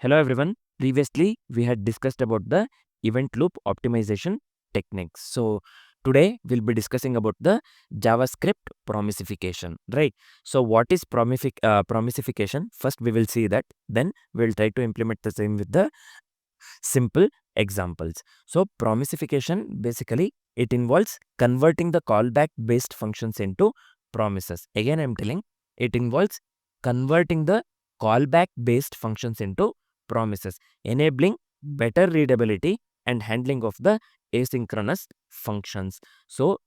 Hello everyone. Previously, we had discussed about the event loop optimization techniques. So today we'll be discussing about the JavaScript promisification, right? So what is promisification? First, we will see that. Then we'll try to implement the same with the simple examples. So promisification, basically, it involves converting the callback based functions into promises. Again, I'm telling it involves converting the callback based functions into promises, enabling better readability and handling of the asynchronous functions. So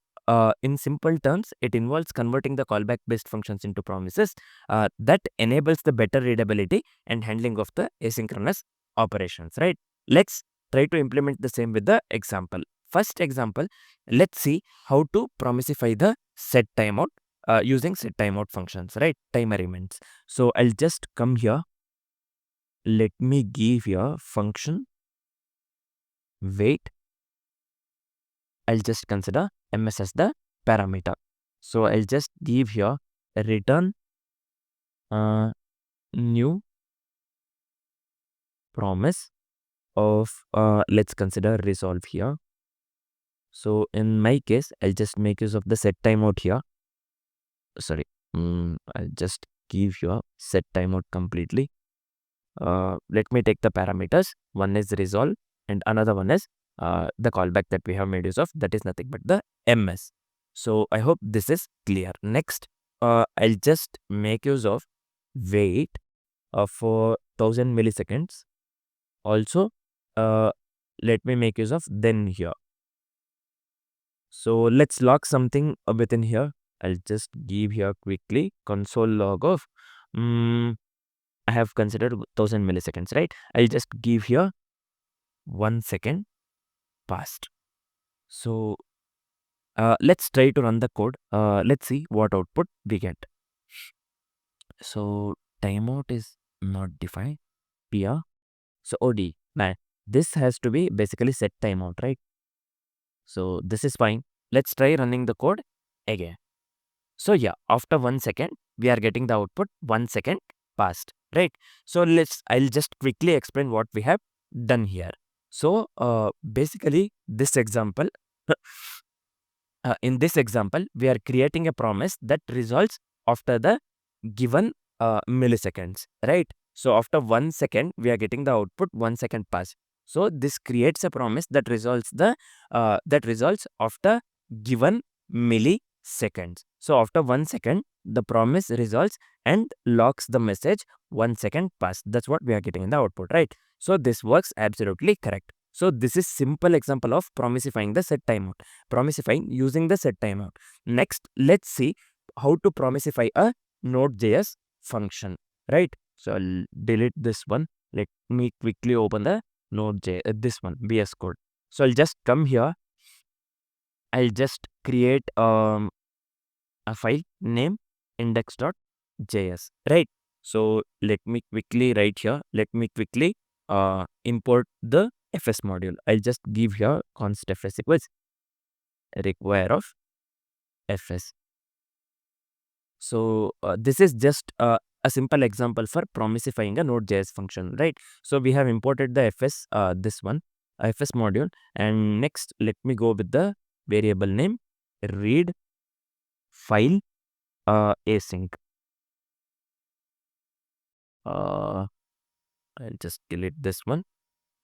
in simple terms, it involves converting the callback based functions into promises that enables the better readability and handling of the asynchronous operations, right? Let's try to implement the same with the example. First example, let's see how to promisify the set timeout using set timeout functions, right? Timer events. So I'll just come here. Let me give here function wait. I'll just consider ms as the parameter. So I'll just give here return new promise of let's consider resolve here. So in my case, I'll just make use of the set timeout here. Sorry, I'll just give your set timeout completely. Let me take the parameters. One is resolve and another one is the callback that we have made use of. That is nothing but the ms. So I hope this is clear. Next, I'll just make use of wait for 1000 milliseconds. Also, let me make use of then here. So let's log something within here. I'll just give here quickly console log of I have considered 1000 milliseconds, right? I'll just give here 1 second passed. So let's try to run the code. Let's see what output we get. So timeout is not defined. PR. So OD. Now this has to be basically set timeout, right? So this is fine. Let's try running the code again. So yeah, after 1 second, we are getting the output 1 second passed, right? So I'll just quickly explain what we have done here. So basically this example, in this example, we are creating a promise that resolves after the given milliseconds, right? So after 1 second, we are getting the output 1 second pass. So this creates a promise that resolves after given milliseconds. So after 1 second, the promise resolves and locks the message 1 second pass. That's what we are getting in the output, right? So this works absolutely correct. So this is simple example of promisifying the set timeout. Promisifying using the set timeout. Next, let's see how to promisify a nodejs function, right? So I'll delete this one. Let me quickly open the nodejs, this one, VS Code. So I'll just come here. I'll just create a file name index.js, right? So let me quickly write here. Let me quickly import the fs module. I'll just give here const fs equals require of fs. So this is just a simple example for promisifying a nodejs function, right? So we have imported the fs, this one, fs module, and next let me go with the variable name read file async. I'll just delete this one.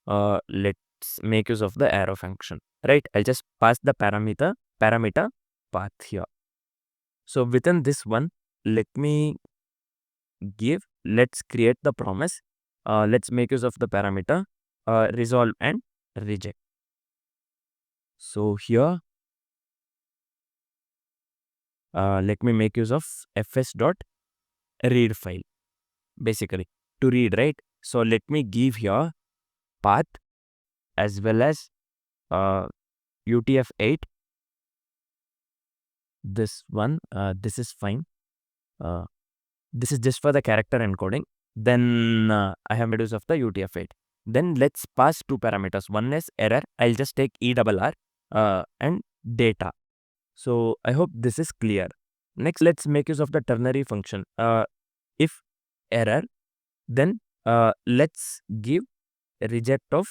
Let's make use of the arrow function, right? I'll just pass the parameter path here. So within this one, let's create the promise. Let's make use of the parameter resolve and reject. So here, let me make use of fs.read file, basically to read, right? So let me give here path as well as UTF-8. This one, this is fine. This is just for the character encoding. Then I have made use of the UTF-8. Then let's pass two parameters. One is error. I'll just take ERR and data. So I hope this is clear. Next, let's make use of the ternary function. If error, then let's give a reject of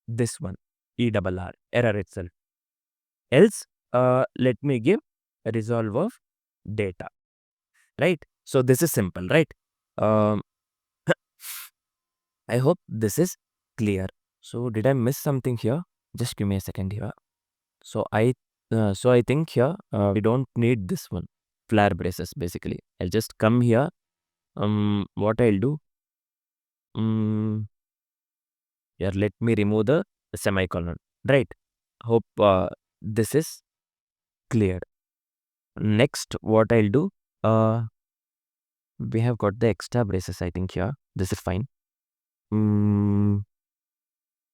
this one, ERR, error itself. Else, let me give a resolve of data, right? So this is simple, right? Um, I hope this is clear. So did I miss something here? Just give me a second here. So I think here we don't need this one, flare braces basically. I'll just come here. What I'll do? Here, let me remove the semicolon. Right. Hope this is clear. Next, what I'll do? We have got the extra braces. I think here. This is fine.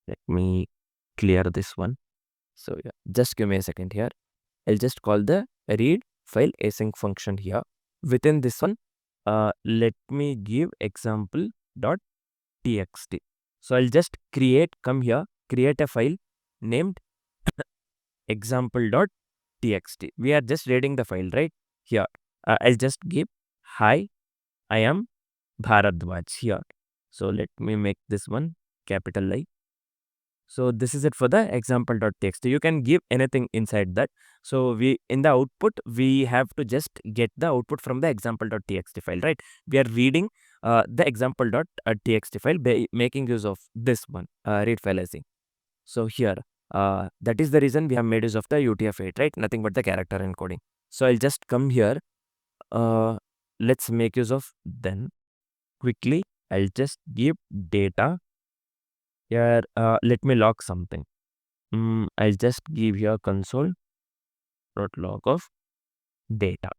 Let me clear this one. So yeah, just give me a second here. I'll just call the read file async function here. Within this one, let me give example dot txt. So I'll just come here, create a file named example dot txt. We are just reading the file, right? Here, I'll just give hi, I am Bharadwaj here. So let me make this one capital I. So this is it for the example.txt. You can give anything inside that. So we in the output, we have to just get the output from the example.txt file, right? We are reading the example.txt file by making use of this one, read file async. So here, that is the reason we have made use of the UTF-8, right? Nothing but the character encoding. So I'll just come here. Let's make use of then. Quickly, I'll just give data. Here, let me log something. I'll just give here console.log of data.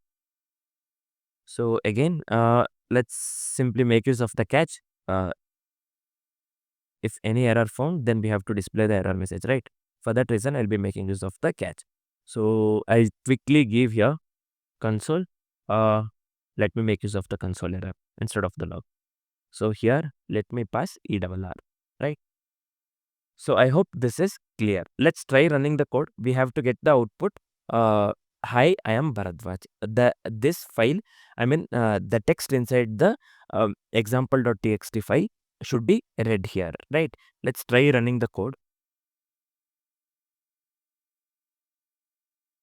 So again, let's simply make use of the catch. If any error found, then we have to display the error message, right? For that reason, I'll be making use of the catch. So I'll quickly give here console. Let me make use of the console error instead of the log. So here, let me pass ERR, right? So I hope this is clear. Let's try running the code. We have to get the output. Hi, I am Bharadwaj. This file, the text inside the example.txt file should be read here, right? Let's try running the code.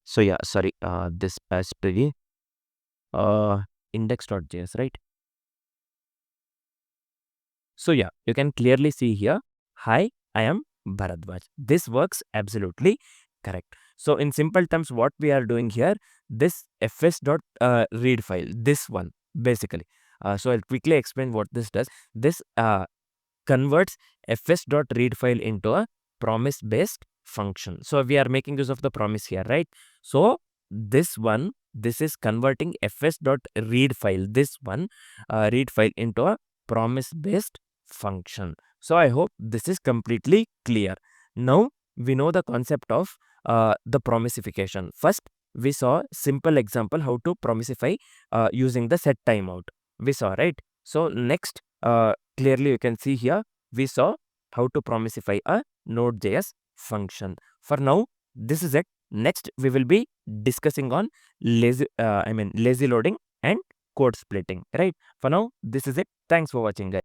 So yeah, sorry, this passed the index.js, right? So yeah, you can clearly see here, hi, I am Bharadwaj. This works absolutely correct. So in simple terms, what we are doing here, this fs.read file, this one basically. So I'll quickly explain what this does. This converts fs.read file into a promise based function. So we are making use of the promise here, right? So this is converting fs.read file, this one read file into a promise based function. So I hope this is completely clear. Now we know the concept of the promisification. First, we saw simple example how to promisify using the set timeout. We saw, right? So next, clearly you can see here, we saw how to promisify a nodejs function. For now, this is it. Next, we will be discussing on lazy loading and code splitting, right? For now, this is it. Thanks for watching, guys.